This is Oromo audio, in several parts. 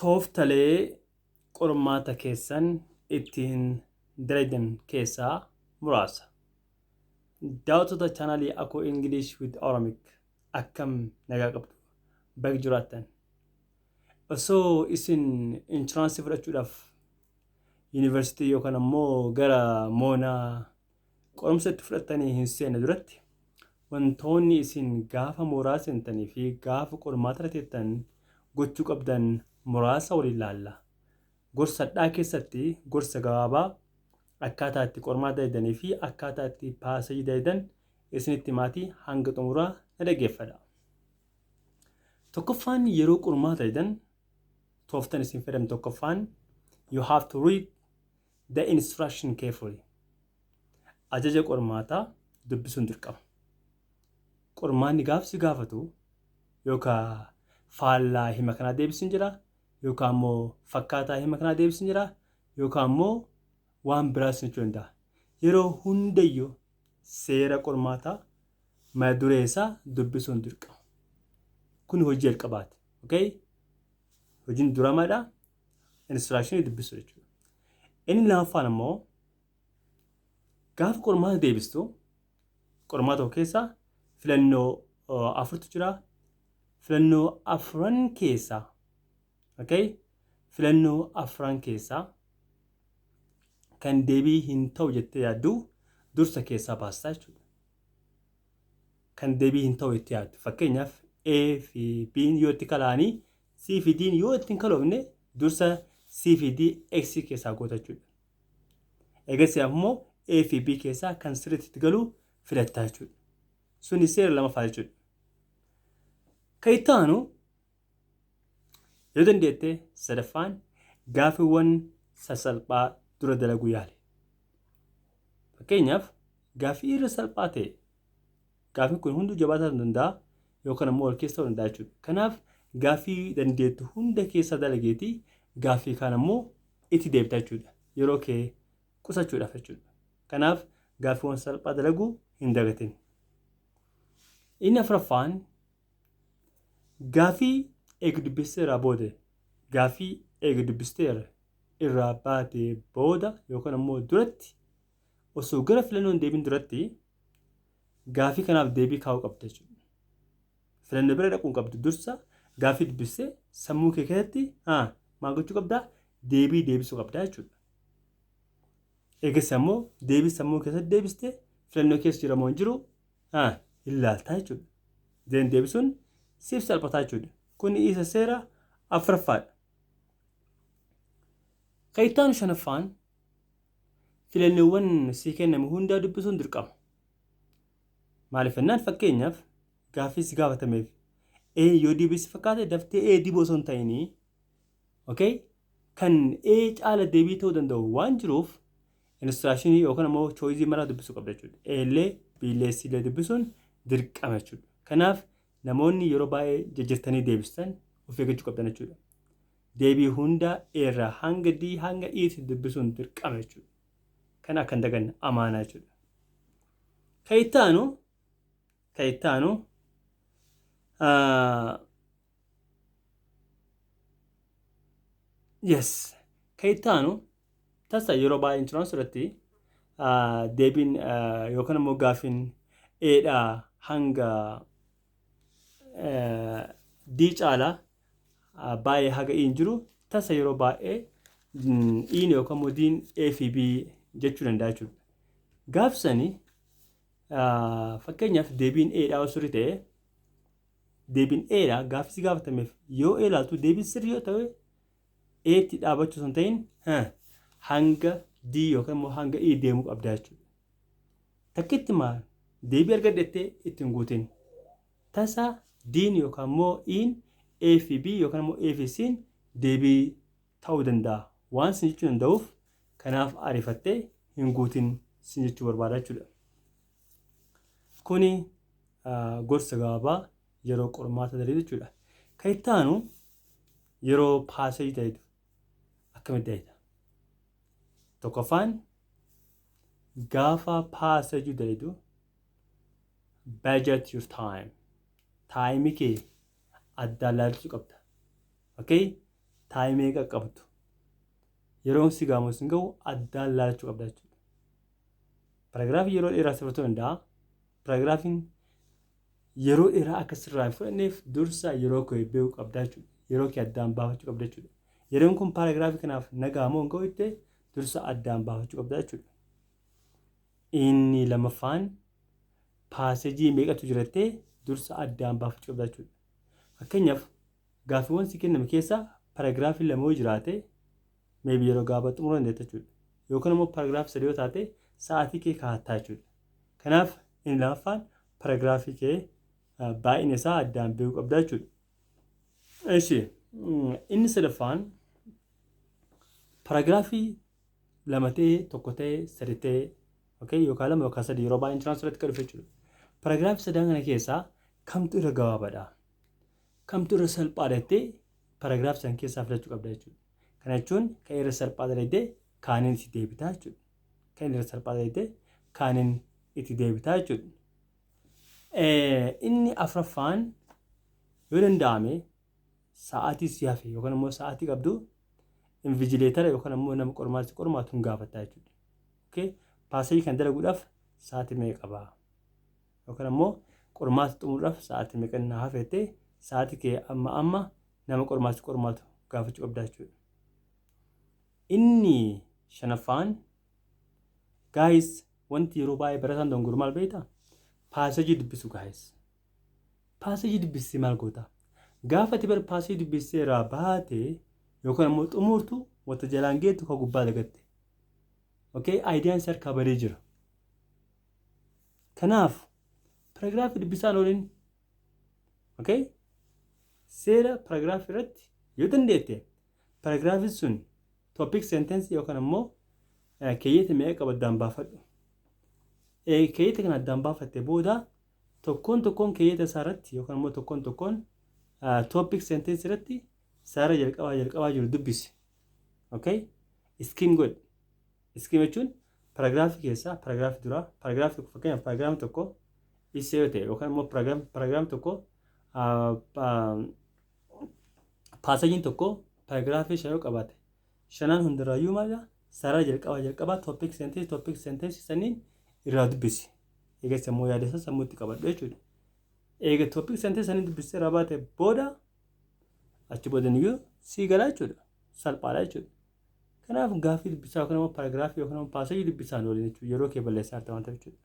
tooftaalee qormaata keessan ittiin dalagan keessaa muraasa. Daawwattoota chaanaalii Akoo English with Oromic akkam nagaa qabdu bakka jiraattan. Osoo isin inshuraansii fudhachuudhaaf yuunivarsiitii yookaan ammoo gara moonaa qorumsa itti fudhattanii hin seenne duratti wantoonni isin gaafa mooraa seentanii fi gaafa qormaata teettan gochuu qabdan muraasa waliin ilaalla. Gorsa addaa keessatti gorsa gabaabaa akkaataa itti qormaata dalaydanii fi akkaataa itti paasajii daladan isinitti maatii hanga xumuraa na dhaggeeffadha. Tokkoffaan yeroo qormaata daladan tooftan isin fedhan tokkoffaan you have to read the instruction carefully. Ajaja qormaataa dubbisuun dirqama. Qormaanni gaafsi gaafatu yookaan faallaa hima kanaa deebisin jira yookaan immoo fakkaataa hima kanaa deebisin jira yookaan immoo waan biraas jechuu danda'a. Yeroo hundayyuu seera qormaataa mata duree isaa dubbisuun dirqama. Kun hojii jalqabaati. Okay? Hojiin duramaadha. Instructionii dubbisuu jechuudha. Inni lammaffaan immoo gaafa qormaata deebistu qormaata keessaa filannoo afurtu jira. Filannoo afran keessaa filannoo afran keessaa kan deebii hin ta'u jettee yaaddu dursa keessaa baastaa jechuudha. Kan deebii hin ta'u jettee yaaddu. Fakkeenyaaf A fi B yoo itti kalaanii C fi D yoo itti hin kaloofne dursa C fi D X keessaa goota jechuudha. Eegas ammoo A fi B keessaa kan sirriitti itti galu filattaa jechuudha. Suni seera lamaffaa jechuudha. Kan itti aanu yoo dandeette sadaffaan gaaffiiwwan sasalphaa dura dalaguu yaali. Fakkeenyaaf gaaffii irra salphaa ta'e gaaffiin kun hunduu jabaataa ta'uu danda'a yookaan ammoo wal keessa ta'uu danda'a jechuudha. Kanaaf gaaffii dandeettu hunda keessa dalageetii gaaffii kaan ammoo itti deebita jechuudha. Yeroo kee qusachuudhaaf jechuudha. Kanaaf gaaffiiwwan salphaa dalaguu hin dagatin. Inni afuraffaan gaaffii eega dubbisteera booda gaaffii eega dubbisteera irraa baatee booda yookaan ammoo duratti osoo gara filannoon deebiin duratti gaaffii kanaaf deebii kaa'uu qabda jechuudha. Filannoo bira dhaquun qabdu dursa gaaffii dubbistee sammuu kee keessatti maal gochuu qabdaa? Deebii deebisuu qabdaa jechuudha. Eegas ammoo deebii sammuu keessatti deebistee filannoo keessa jira moo hin jiru ilaaltaa jechuudha. Deebisuun siif salphataa jechuudha. Kun isa seera afuraffaadha. Kan itti aanu shanaffaan filannoowwan sii kennamu hundaa dubbisuun dirqama. Maaliif jennaan fakkeenyaaf gaaffii si gaafatameef yoo deebisi fakkaate daftee diboo osoo hin ta'inii kan caala deebii ta'uu danda'u waan jiruuf instructionii yookaan ammoo choice maraa dubbisuu qabda jechuudha. Illee biillee siillee dubbisuun dirqama jechuudha. Kanaaf namoonni yeroo baay'ee jajjartanii deebistan of eeggachuu qabdan jechuudha. Deebii hunda irraa hanga D hanga E'tti dubbisuun dirqama jechuudha. Kan akka hin daganne amaanaa jechuudha. Kan itti aanu kan itti aanu tasa yeroo baay'ee inshuraansii irratti deebiin yookaan ammoo gaaffiin E'dhaa hanga D caalaa baay'ee haga E'n jiru tasa yeroo baay'ee E'n yookaan immoo D'n A fi B jechuu danda'a jechuudha. Gaafsanii fakkeenyaaf deebiin E'dhaa osoo ta'e deebiin E'dhaa gaaffii si gaafatameef yoo A ilaaltu deebiin sirrii yoo ta'e E'tti dhaabachuu osoo hin ta'in hanga D yookaan immoo hanga E deemuu qabda jechuudha. Takkitti maal deebii argadhettee ittiin guutin tasa D'n yookaan immoo E'n A fi B yookaan immoo A fi C'in deebii ta'uu danda'a. Waan sin jechuu danda'uuf kanaaf ariifattee hin guutin sin jechuu barbaada jechuudha. Kuni gorsa gabaabaa yeroo qormaata dalagu jechuudha. Kan itti aanu yeroo paasajii dalagu akkamitti dalagda? Tokkoffaan gaafa paasajii dalagu budget your time. Taayimii kee addaan laalchuu qabda. taayimee qaqqabdu. Yeroon si gaamus hin gahu addaan laalachuu qabda jechuudha. Paraagiraafii yeroo dheeraa sirriitti danda'a. Paraagiraafiin yeroo dheeraa akka sirraa hin fudhanneef dursa yeroo kee beekuu qabda jechuudha. Yeroo kee addaan baafachuu qabda jechuudha. Yeroon kun paraagiraafii kanaaf nagaa moo hin gahu jettee dursa addaan baafachuu qabda jechuudha. Inni lamaffaan paasejii meeqatu jirattee dursa addaan baafachuu qabda jechuudha. Fakkeenyaaf gaaffiiwwan si kenname keessaa paraagiraafii lama yoo jiraate meebii yeroo gaabaa xumuruu dandeetta jechuudha. Yookaan immoo paraagiraafii sadii yoo taate sa'aatii kee kaa'attaa jechuudha. Kanaaf inni lamaffaan paraagiraafii kee baay'ina isaa addaan beekuu qabda jechuudha. Eshi inni sadaffaan paraagiraafii lama ta'ee tokko ta'ee sadi ta'ee yookaan lama yookaan sadii yeroo baay'een tiraansleet kan dhufe jechuudha. Paraagiraafii sadan kana keessaa kamtu irra gabaabaadha? Kamtu irra salphaadha jettee paraagiraafii san keessaa filachuu qabda jechuudha. Kana jechuun kan irra salphaadha jettee kaaniin itti deebitaa jechuudha. Kan irra salphaadha jettee kaaniin itti deebitaa jechuudha. Inni afuraffaan yoo danda'ame sa'aatii si hafe yookaan immoo sa'aatii qabdu invijileetara yookaan immoo nama qormaatu hin gaafatta jechuudha. Paasejii kan dalaguudhaaf sa'aatii meeqa qabaa? Yookaan immoo qormaata xumuruudhaaf sa'aatii meeqa na hafettee sa'aatii kee amma nama qormaatu gaafachuu qabda jechuudha. Inni shanaffaan gaayis wanti yeroo baay'ee barataan dongoro maal beektaa? Paasejii dubbisu gaayis. Paasejii dubbisee maal goota? Gaafa ati paasejii dubbisee irraa baate yookaan immoo xumurtu wanta jalaan geettu kan gubbaa dagatte. Aayidiyaan si harkaa badee jira. Kanaaf paraagiraafii dubbisaan ooliin seera paraagiraafii irratti yoo dandeette paraagiraafiin sun toopik seentensii yookaan immoo keeyyata meeqa qaba addaan baafadhu. Keeyyata kana addaan baafatte booda tokkoon keeyyata isaa irratti yookaan immoo tokkoon toopik seentensii irratti saara jalqabaa jiru dubbisi. Iskiim godhi. Iskiim jechuun paraagiraafii keessaa paraagiraafii duraa paraagiraafii fakkeenyaaf paraagiraafii tokko isa yoo ta'e yookaan immoo paraagiraafii tokko paasejiin tokko paraagiraafii 5 yoo qabaate 5 hundarraayyuu maal saara jalqabaa toopik seentensii saniin irraa dubbisi. Egaa sammuu yaadessa sammuutti qabadhu jechuudha. Egaa toopik seentensii saniin dubbisee irraa baate booda achi boodaniyyuu sii galaa jechuudha. Salphaadha jechuudha. Kanaaf gaaffii dubbisaa yookaan immoo paraagiraafii yookaan immoo paasejii dubbisaan oolin jechuudha. Yeroo kee balleessaa harta waan ta'eef jechuudha.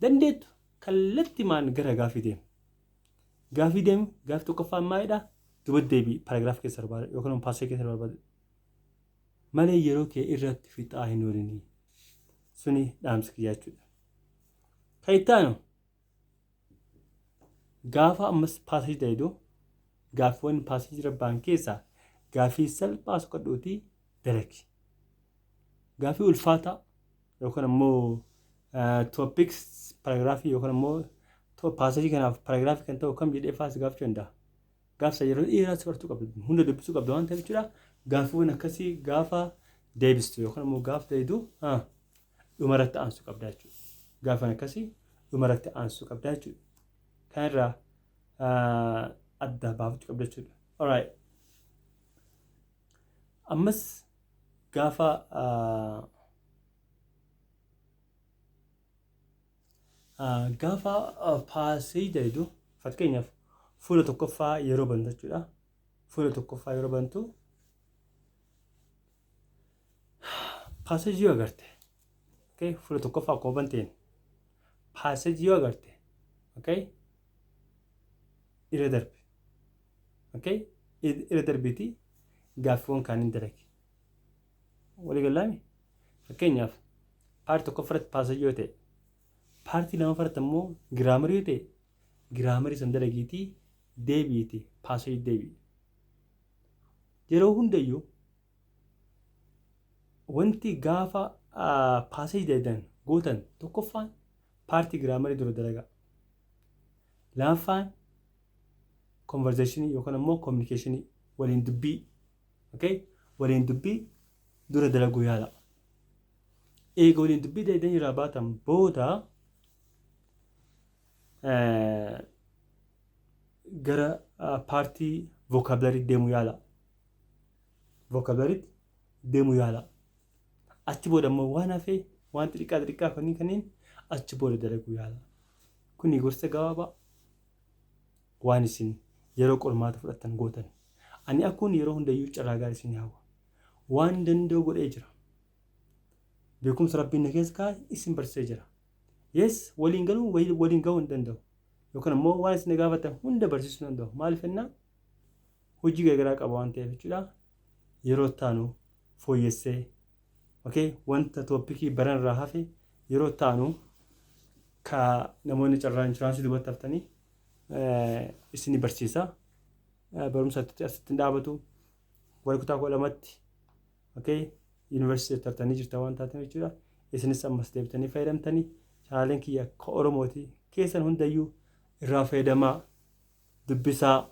Dandeettu kallattimaan gara gaaffii deemu. Gaaffii tokkoffaan maalidhaa? Duba deebii paraagiraafii keessa barbaada yookaan immoo paasejii keessa barbaada. Malee yeroo kee irratti fixaa hin oolinii. Suni dhaamsa kiyyaa jechuudha. Kan itti aanu gaafa ammas paasejii ta'edhu gaaffiiwwan paasejii rabbaan keessaa gaaffii salphaa soqadhuutii dalagi. Gaaffii ulfaataa yookaan immoo toopiks paraagiraafii yookaan immoo paasejii kanaaf paraagiraafii kan ta'u kam jedhee faas gaafachuu danda'a. Gaafsa yeroo dheeraa sifartuu qabdu hunda dubbisuu qabdu waan ta'eef jechuudha. Gaaffiiwwan akkasii gaafa deebistu yookaan immoo gaafa ta'edhu dhumarratti aansuu qabda jechuudha. Gaafan akkasii dhumarratti aansuu qabda jechuudha. Kanarraa adda baafachuu qabda jechuudha. Alright. Ammas gaafa paasejii ta'edhu fakkeenyaaf fuula tokkoffaa yeroo bantu jechuudha. Fuula tokkoffaa yeroo bantu paasejii yoo agarte fuula tokkoffaa akkuma banteen paasejii yoo agarte irra darbe irra darbeetii gaaffiiwwan kaaniin dalagi. Walii gallaami fakkeenyaaf paartii tokkoffaatti paasejii yoo ta'e paartii lamaffaatti immoo giraamarii yoo ta'e giraamarii san dalagiitii deebiitii paasejii deebii. Yeroo hundayyuu wanti gaafa paasejii dalagan gootan tokkoffaan paartii giraamarii dura dalagaa. Lammaffaan konverzeeshinii yookaan immoo koominikeeshinii waliin dubbii waliin dubbii dura dalaguu yaala. Eega waliin dubbii dalagan irraa baatan booda gara paartii vookaabilarii deemuu yaala. vocabulariitti deemuu yaala. Achi booda immoo waan hafee waan xixiqqaa kanneen achi booda dalaguu yaala. Kuni gorsa gabaabaa waan isin yeroo qormaata fudhattan gootan. Ani akkuun yeroo hundayyuu carraa gaarii isin hawwa. Waan danda'u godhee jira. Beekumsa rabbiin na keessa kaa'e isin barsiisee jira. Yes, waliin galuu waliin gahuu hin danda'u. Yookaan immoo waan isin gaafatan hunda barsiisuu hin danda'u. Maaliif jennaan hojii garaagaraa qaba waan ta'eef jechuudha. Yeroo taanu fooyyessee wanta tooppikii baran irraa hafe yeroo taanu ka namoonni carraa inshuraansii dubbatti haftanii isin barsiisa. Barumsa asitti hin dhaabatu. Warri kutaa 12tti yuunivarsiitii tartanii jirta waan taateef jechuudha. Isinis ammas deebitanii fayyadamtanii chaanaaleen kiyya akka Oromooti keessan hundayyuu irraa fayyadamaa dubbisaa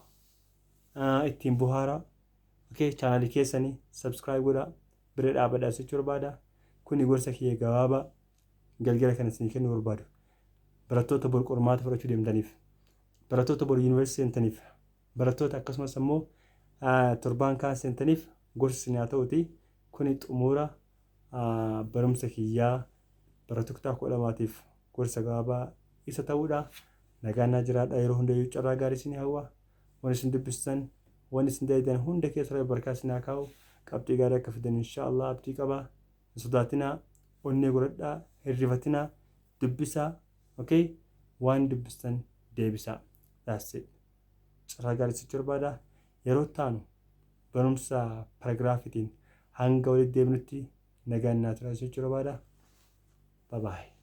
ittiin buhaaraa. Chaanaalii keessanii subscribe godhaa bira dhaabadhaa jechuu barbaada. Kuni gorsa kiyya gabaabaa galgala kana isin kennuu barbaadu. Barattoota bor qormaata fudhachuu deemtaniif, barattoota bor yuunivarsiitii seentaniif, barattoota akkasumas immoo torbaan kaan seentaniif gorsi isin haa ta'uuti. Kuni xumura barumsa kiyyaa barattoota kutaa 12tiif gorsa gabaabaa isa ta'uudha. Nagaan jiraadhaa. Yeroo hundayyuu carraa gaarii isin hawwa. Waan isin dubbistan waan isin daydan hunda keessa barkaa isin haa kaa'u. Qabxii gaarii akka fidan inshaallah abdii qaba. Hin sodaatinaa, onnee godhadhaa, hirrifatinaa, dubbisaa. Waan dubbistan deebisaa. Carraa gaarii isin barbaada. Yeroo taanu barumsa paragraafiitiin hanga walitti deebinutti nagaan naa turaa jechuu barbaada. Bye bye.